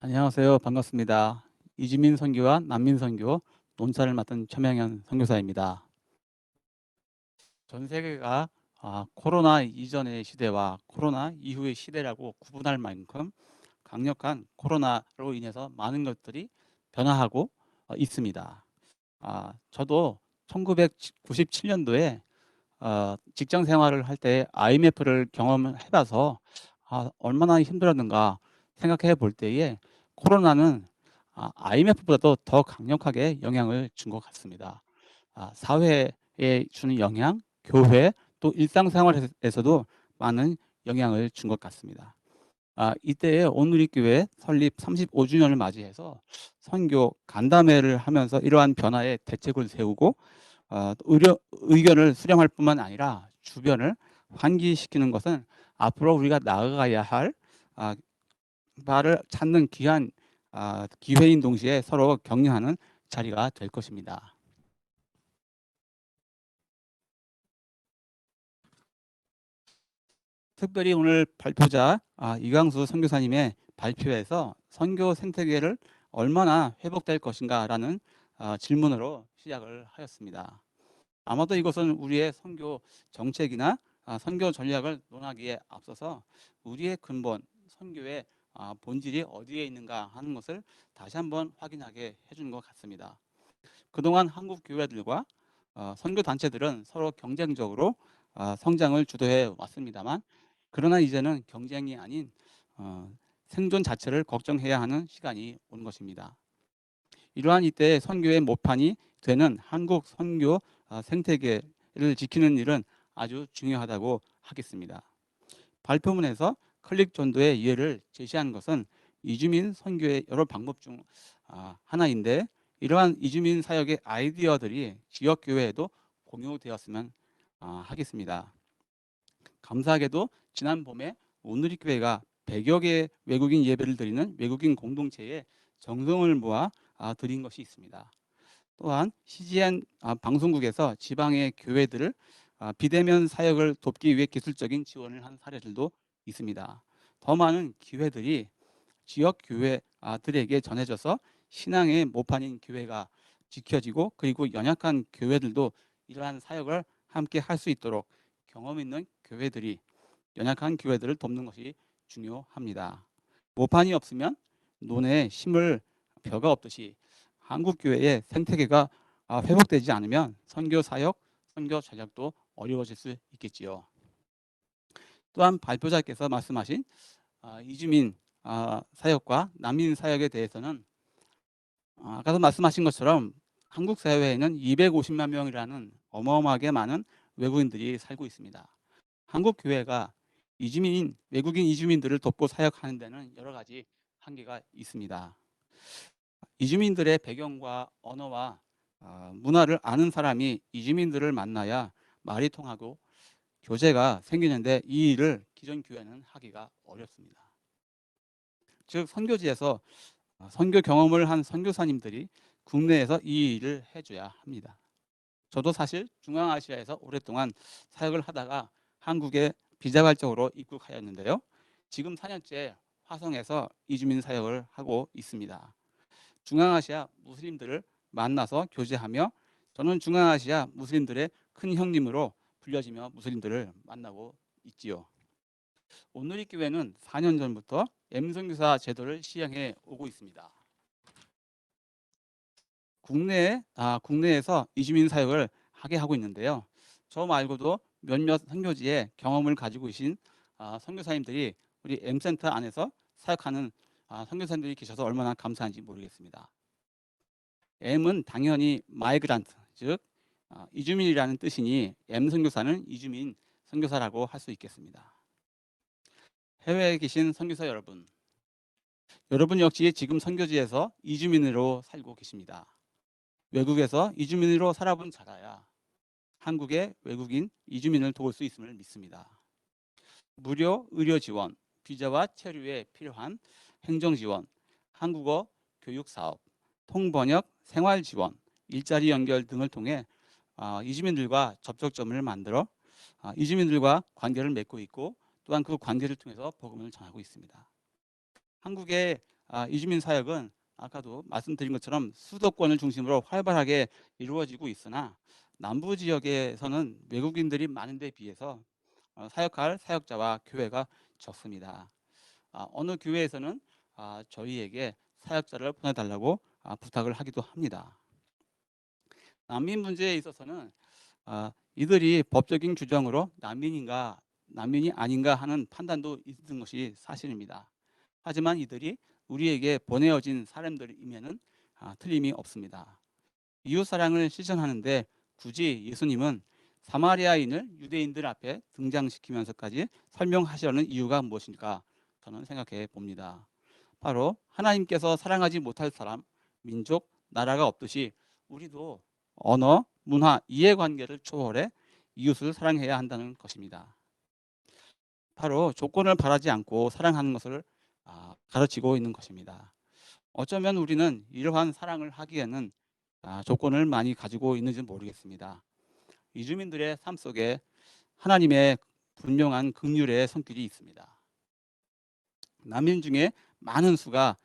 안녕하세요. 반갑습니다. 이주민 선교와 난민 선교 논사를 맡은 최명현 선교사입니다. 전 세계가 코로나 이전의 시대와 코로나 이후의 시대라고 구분할 만큼 강력한 코로나로 인해서 많은 것들이 변화하고 있습니다. 저도 1997년도에 직장 생활을 할 때 IMF를 경험해봐서 얼마나 힘들었는가 생각해 볼 때에 코로나는 IMF보다도 더 강력하게 영향을 준 것 같습니다. 사회에 주는 영향, 교회 또 일상생활에서도 많은 영향을 준 것 같습니다. 이때에 온누리교회 설립 35주년을 맞이해서 선교 간담회를 하면서 이러한 변화에 대책을 세우고 의견을 수렴할 뿐만 아니라 주변을 환기시키는 것은 앞으로 우리가 나아가야 할 아, 바를 찾는 귀한 기회인 동시에 서로 격려하는 자리가 될 것입니다. 특별히 오늘 발표자 이광수 선교사님의 발표에서 선교 생태계를 얼마나 회복될 것인가라는 질문으로 시작을 하였습니다. 아마도 이것은 우리의 선교 정책이나 선교 전략을 논하기에 앞서서 우리의 근본, 선교의 본질이 어디에 있는가 하는 것을 다시 한번 확인하게 해주는 것 같습니다. 그동안 한국 교회들과 선교 단체들은 서로 경쟁적으로 성장을 주도해 왔습니다만, 그러나 이제는 경쟁이 아닌 생존 자체를 걱정해야 하는 시간이 온 것입니다. 이러한 이때의 선교의 모판이 되는 한국 선교 생태계를 지키는 일은 아주 중요하다고 하겠습니다. 발표문에서 클릭 전도의 예를 제시한 것은 이주민 선교의 여러 방법 중 하나인데, 이러한 이주민 사역의 아이디어들이 지역 교회에도 공유되었으면 하겠습니다. 감사하게도 지난 봄에 온누리교회가 100여 개 외국인 예배를 드리는 외국인 공동체에 정성을 모아 드린 것이 있습니다. 또한 CGN 방송국에서 지방의 교회들을 비대면 사역을 돕기 위해 기술적인 지원을 한 사례들도 있습니다. 더 많은 기회들이 지역 교회들에게 전해져서 신앙의 모판인 교회가 지켜지고, 그리고 연약한 교회들도 이러한 사역을 함께 할 수 있도록 경험 있는 교회들이 연약한 교회들을 돕는 것이 중요합니다. 모판이 없으면 논에 심을 벼가 없듯이 한국 교회의 생태계가 회복되지 않으면 선교 사역, 선교 전략도 어려워질 수 있겠지요. 또한 발표자께서 말씀하신 이주민 사역과 난민 사역에 대해서는 아까도 말씀하신 것처럼 한국 사회에는 250만 명이라는 어마어마하게 많은 외국인들이 살고 있습니다. 한국 교회가 외국인 이주민들을 돕고 사역하는 데는 여러 가지 한계가 있습니다. 이주민들의 배경과 언어와 문화를 아는 사람이 이주민들을 만나야 말이 통하고 교제가 생기는데, 이 일을 기존 교회는 하기가 어렵습니다. 즉 선교지에서 선교 경험을 한 선교사님들이 국내에서 이 일을 해줘야 합니다. 저도 사실 중앙아시아에서 오랫동안 사역을 하다가 한국에 비자발적으로 입국하였는데요. 지금 4년째 화성에서 이주민 사역을 하고 있습니다. 중앙아시아 무슬림들을 만나서 교제하며, 저는 중앙아시아 무슬림들의 큰 형님으로 불려지며 무슬림들을 만나고 있지요. 온누리교회는 4년 전부터 M선교사 제도를 시행해 오고 있습니다. 국내에서 이주민 사역을 하게 하고 있는데요. 저 말고도 몇몇 선교지에 경험을 가지고 계신 선교사님들이 우리 M센터 안에서 사역하는 선교사님들이 계셔서 얼마나 감사한지 모르겠습니다. M은 당연히 마이그란트, 즉 이주민이라는 뜻이니 M 선교사는 이주민 선교사라고 할 수 있겠습니다. 해외에 계신 선교사 여러분 역시 지금 선교지에서 이주민으로 살고 계십니다. 외국에서 이주민으로 살아본 자라야 한국의 외국인 이주민을 도울 수 있음을 믿습니다. 무료 의료 지원, 비자와 체류에 필요한 행정 지원, 한국어 교육 사업, 통번역, 생활 지원, 일자리 연결 등을 통해 이주민들과 접촉점을 만들어 이주민들과 관계를 맺고 있고, 또한 그 관계를 통해서 복음을 전하고 있습니다. 한국의 이주민 사역은 아까도 말씀드린 것처럼 수도권을 중심으로 활발하게 이루어지고 있으나 남부 지역에서는 외국인들이 많은 데 비해서 사역할 사역자와 교회가 적습니다. 어느 교회에서는 저희에게 사역자를 보내달라고 부탁을 하기도 합니다. 난민 문제에 있어서는 이들이 법적인 규정으로 난민이 아닌가 하는 판단도 있는 것이 사실입니다. 하지만 이들이 우리에게 보내어진 사람들임에는 틀림이 없습니다. 이웃사랑을 실천하는데 굳이 예수님은 사마리아인을 유대인들 앞에 등장시키면서까지 설명하시려는 이유가 무엇일까 저는 생각해 봅니다. 바로 하나님께서 사랑하지 못할 사람, 민족, 나라가 없듯이 우리도 언어, 문화, 이해관계를 초월해 이웃을 사랑해야 한다는 것입니다. 바로 조건을 바라지 않고 사랑하는 것을 가르치고 있는 것입니다. 어쩌면 우리는 이러한 사랑을 하기에는 조건을 많이 가지고 있는지 모르겠습니다. 이주민들의 삶 속에 하나님의 분명한 긍휼의 손길이 있습니다. 난민 중에 많은 수가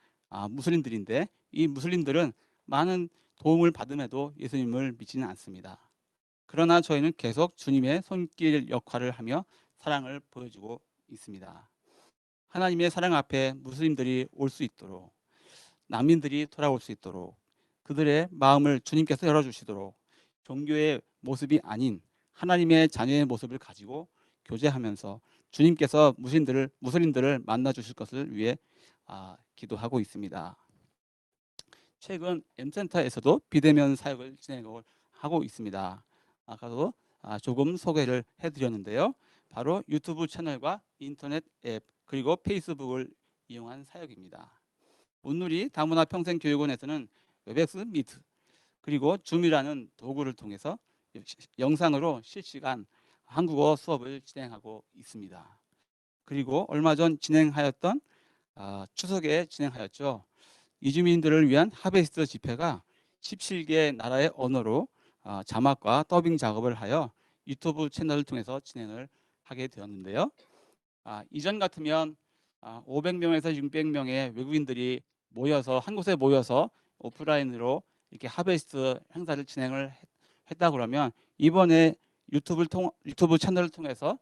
무슬림들인데 이 무슬림들은 많은 도움을 받음에도 예수님을 믿지는 않습니다. 그러나 저희는 계속 주님의 손길 역할을 하며 사랑을 보여주고 있습니다. 하나님의 사랑 앞에 무슬림들이 올 수 있도록, 난민들이 돌아올 수 있도록, 그들의 마음을 주님께서 열어주시도록 종교의 모습이 아닌 하나님의 자녀의 모습을 가지고 교제하면서 주님께서 무슬림들을 만나 주실 것을 위해 기도하고 있습니다. 최근 M센터에서도 비대면 사역을 진행하고 있습니다. 아까도 조금 소개를 해드렸는데요. 바로 유튜브 채널과 인터넷 앱 그리고 페이스북을 이용한 사역입니다. 온누리 다문화 평생교육원에서는 웹엑스 미트 그리고 줌이라는 도구를 통해서 영상으로 실시간 한국어 수업을 진행하고 있습니다. 그리고 얼마 전 진행하였던 추석에 진행하였죠. 이주민들을 위한 하베스트 집회가 17개 나라의 언어로 자막과 더빙 작업을 하여 유튜브 채널을 통해서 진행을 하게 되었는데요. 이전 같으면 500명에서 600명의 외국인들이 한 곳에 모여서 오프라인으로 이렇게 하베스트 행사를 진행을 했다 그러면 이번에 유튜브 채널을 통해서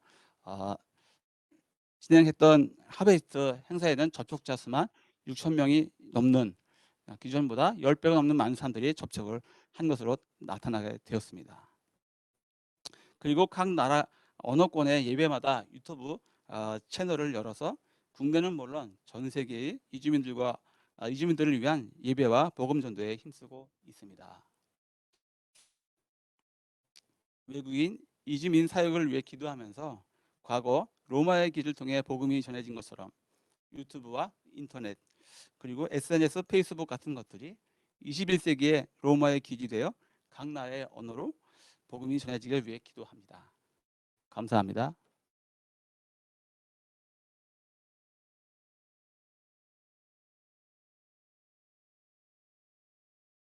진행했던 하베스트 행사에는 접촉자 수만 6,000명이 넘는 기존보다 10배가 넘는 많은 사람들이 접촉을 한 것으로 나타나게 되었습니다. 그리고 각 나라 언어권의 예배마다 유튜브 채널을 열어서 국내는 물론 전 세계의 이주민들을 위한 예배와 복음 전도에 힘쓰고 있습니다. 외국인 이주민 사역을 위해 기도하면서 과거 로마의 길을 통해 복음이 전해진 것처럼 유튜브와 인터넷 그리고 SNS, 페이스북 같은 것들이 21세기의 로마의 길이 되어 각 나라의 언어로 복음이 전해지길 위해 기도합니다. 감사합니다.